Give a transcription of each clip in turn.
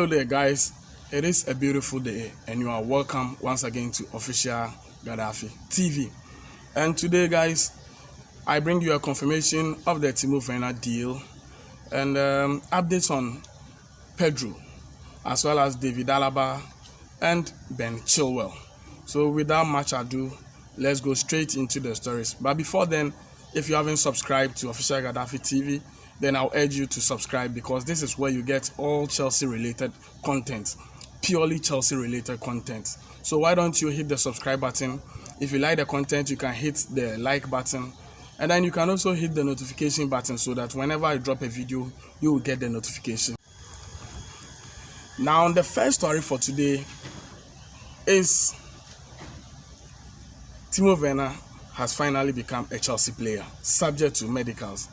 there, guys. It is a beautiful day, and you are welcome once again to Official Gaddafi TV. And today, guys, I bring you a confirmation of the Timo Werner deal and updates on Pedro, as well as David Alaba and Ben Chilwell. So, without much ado, let's go straight into the stories. But before then, if you haven't subscribed to Official Gaddafi TV, then I'll urge you to subscribe, because this is where you get all Chelsea-related content, purely Chelsea-related content. So why don't you hit the subscribe button? If you like the content, you can hit the like button, and then you can also hit the notification button so that whenever I drop a video, you will get the notification. Now, the first story for today is Timo Werner has finally become a Chelsea player, subject to medicals.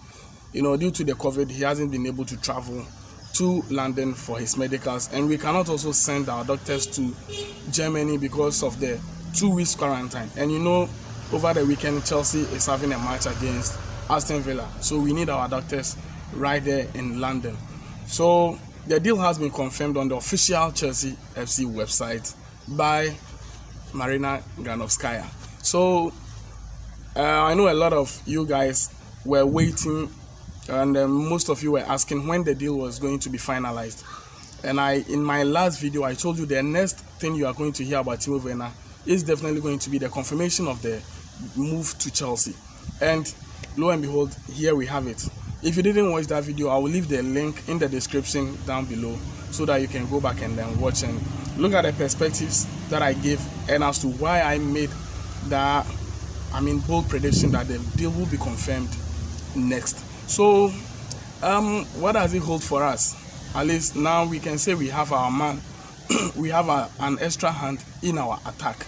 Due to the COVID, he hasn't been able to travel to London for his medicals, and we cannot also send our doctors to Germany because of the 2 weeks quarantine. And over the weekend, Chelsea is having a match against Aston Villa, so we need our doctors right there in London. So the deal has been confirmed on the official Chelsea FC website by Marina Granovskaya. So I know a lot of you guys were waiting, and most of you were asking when the deal was going to be finalized. And in my last video, I told you the next thing you are going to hear about Timo Werner is definitely going to be the confirmation of the move to Chelsea. And lo and behold, here we have it. If you didn't watch that video, I will leave the link in the description down below so that you can go back and then watch and look at the perspectives that I gave, and as to why I made that bold prediction that the deal will be confirmed next. So what does it hold for us? At least now we can say we have our man we have an extra hand in our attack.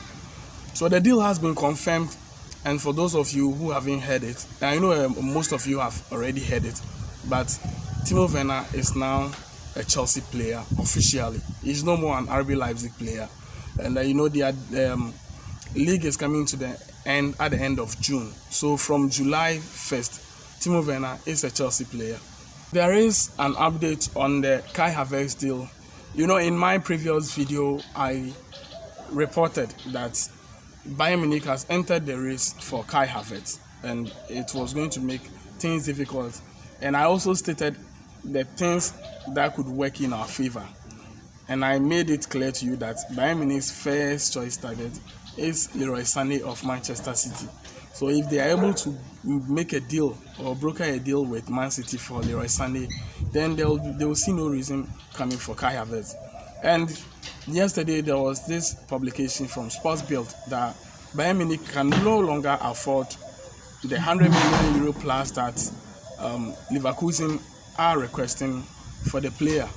So the deal has been confirmed, and for those of you who haven't heard it, I know most of you have already heard it, but Timo Werner is now a Chelsea player officially. He's no more an RB Leipzig player, and the league is coming to the end at the end of June. So from July 1st, Timo Werner is a Chelsea player. There is an update on the Kai Havertz deal. In my previous video, I reported that Bayern Munich has entered the race for Kai Havertz, and it was going to make things difficult. And I also stated the things that could work in our favor. And I made it clear to you that Bayern Munich's first choice target is Leroy Sané of Manchester City. So if they are able to make a deal or broker a deal with Man City for Leroy Sané, then they will see no reason coming for Kai Havertz. And yesterday there was this publication from Sports Bild that Bayern Munich can no longer afford the 100 million euro plus that Leverkusen are requesting for the player.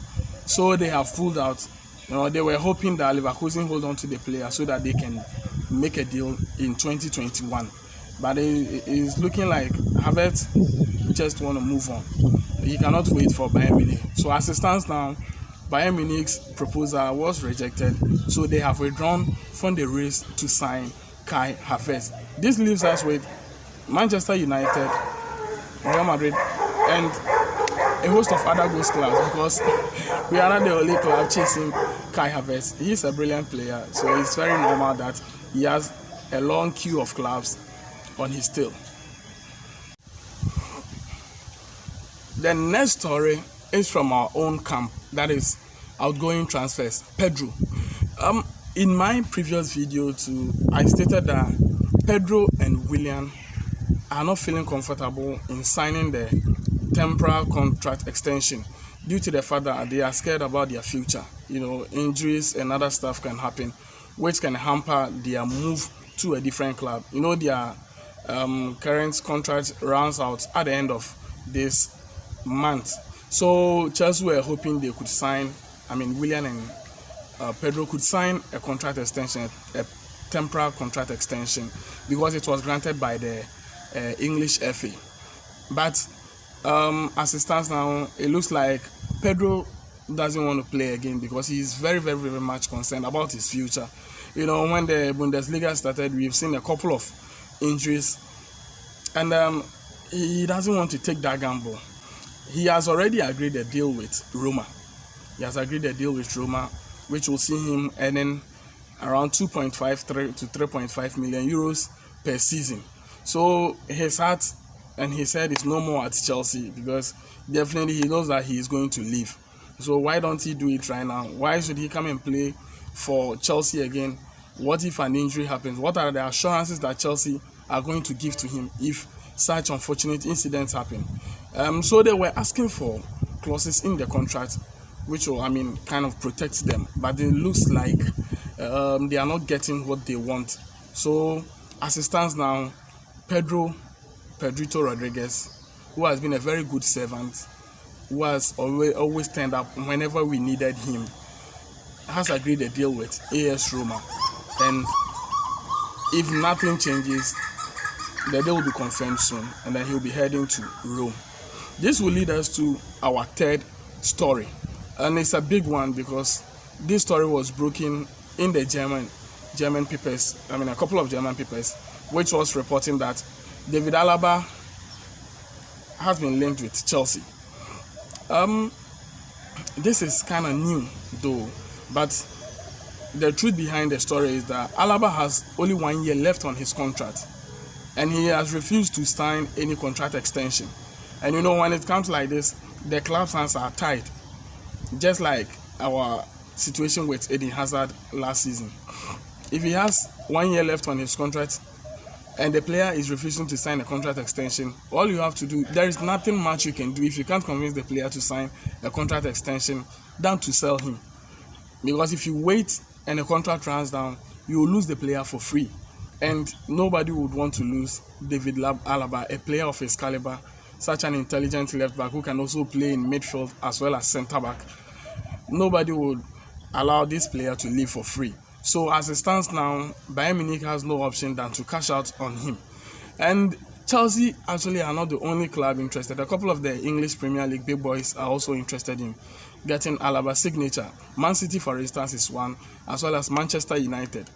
So they have pulled out. They were hoping that Leverkusen hold on to the player so that they can make a deal in 2021. But it is looking like Havertz just want to move on. He cannot wait for Bayern Munich. So as it stands now, Bayern Munich's proposal was rejected. So they have withdrawn from the race to sign Kai Havertz. This leaves us with Manchester United, Real Madrid, and a host of other ghost clubs, because we are not the only club chasing Kai Havertz. He is a brilliant player, so it's very normal that he has a long queue of clubs on his tail. The next story is from our own camp, that is outgoing transfers. Pedro. In my previous video too, I stated that Pedro and Willian are not feeling comfortable in signing the temporary contract extension due to the fact that they are scared about their future. Injuries and other stuff can happen, which can hamper their move to a different club. Their current contract runs out at the end of this month. So Chelsea were hoping they could sign, Willian and Pedro could sign a contract extension, a temporary contract extension, because it was granted by the English FA. But as it stands now, it looks like Pedro doesn't want to play again because he is very, very, very much concerned about his future. When the Bundesliga started, we've seen a couple of injuries, and he doesn't want to take that gamble. He has already agreed a deal with Roma. he has agreed a deal with Roma, which will see him earning around 2.53 to 3.5 million euros per season. So his heart and his head is no more at Chelsea, because definitely he knows that he is going to leave. So why don't he do it right now? Why should he come and play for Chelsea again? What if an injury happens? What are the assurances that Chelsea are going to give to him if such unfortunate incidents happen? So they were asking for clauses in the contract which will, kind of protect them, but it looks like they are not getting what they want. So as it stands now, Pedro Rodriguez, who has been a very good servant, who has always turned up whenever we needed him, has agreed a deal with AS Roma, and if nothing changes, the deal will be confirmed soon, and then he'll be heading to Rome. This will lead us to our third story, and it's a big one because this story was broken in the German papers, a couple of German papers, which was reporting that David Alaba has been linked with Chelsea. This is kind of new though, but the truth behind the story is that Alaba has only 1 year left on his contract, and he has refused to sign any contract extension. And when it comes like this, the club's hands are tied, just like our situation with Eden Hazard last season. If he has 1 year left on his contract and the player is refusing to sign a contract extension, all you have to do, there is nothing much you can do if you can't convince the player to sign a contract extension than to sell him. Because if you wait and the contract runs down, you will lose the player for free. And nobody would want to lose David Alaba, a player of his caliber, such an intelligent left back who can also play in midfield as well as centre back. Nobody would allow this player to leave for free. So as it stands now, Bayern Munich has no option than to cash out on him. And Chelsea actually are not the only club interested. A couple of the English Premier League big boys are also interested in getting Alaba's signature. Man City, for instance, is one, as well as Manchester United.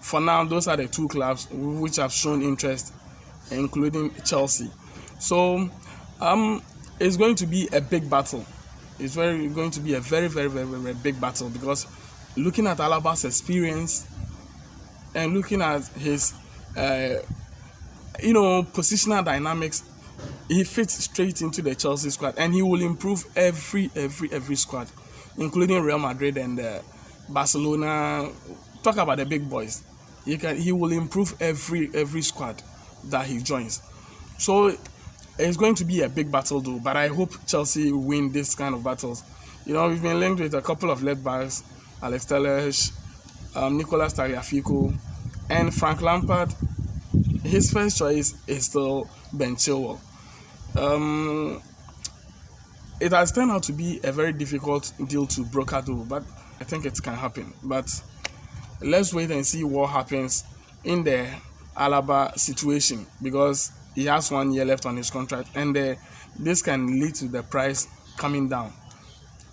For now, those are the two clubs which have shown interest, including Chelsea. So it's going to be a big battle. It's going to be a very, very, very, very big battle, because looking at Alaba's experience and looking at his positional dynamics, he fits straight into the Chelsea squad, and he will improve every squad, including Real Madrid and Barcelona. Talk about the big boys. He will improve every squad that he joins. So it's going to be a big battle though, but I hope Chelsea win this kind of battles. We've been linked with a couple of left backs, Alex Telles, Nicolas Tagliafico, and Frank Lampard. His first choice is still Ben Chilwell. It has turned out to be a very difficult deal to broker though, but I think it can happen. But let's wait and see what happens in the Alaba situation, because he has 1 year left on his contract, and this can lead to the price coming down.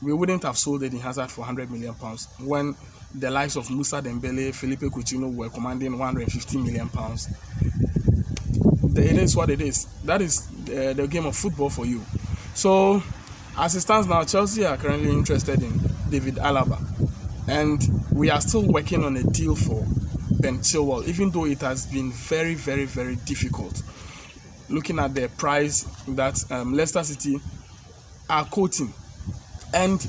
We wouldn't have sold Eden Hazard for £100 million when the likes of Moussa Dembele, Felipe Coutinho were commanding £150 million. It is what it is. That is the game of football for you. So as it stands now, Chelsea are currently interested in David Alaba, and we are still working on a deal for Ben Chilwell, even though it has been very, very, very difficult. Looking at the price that Leicester City are quoting, and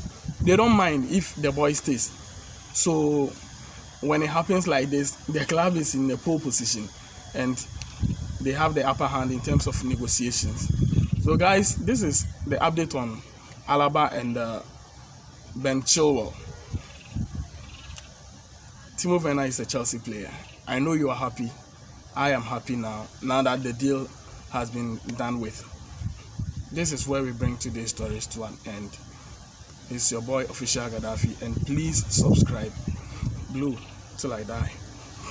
they don't mind if the boy stays. So when it happens like this, the club is in a pole position and they have the upper hand in terms of negotiations. So guys, this is the update on Alaba and Ben Chilwell. Timo Werner is a Chelsea player. I know you are happy. I am happy now that the deal has been done with. This is where we bring today's stories to an end. It's your boy Official Gaddafi, and please subscribe. Blue till I die.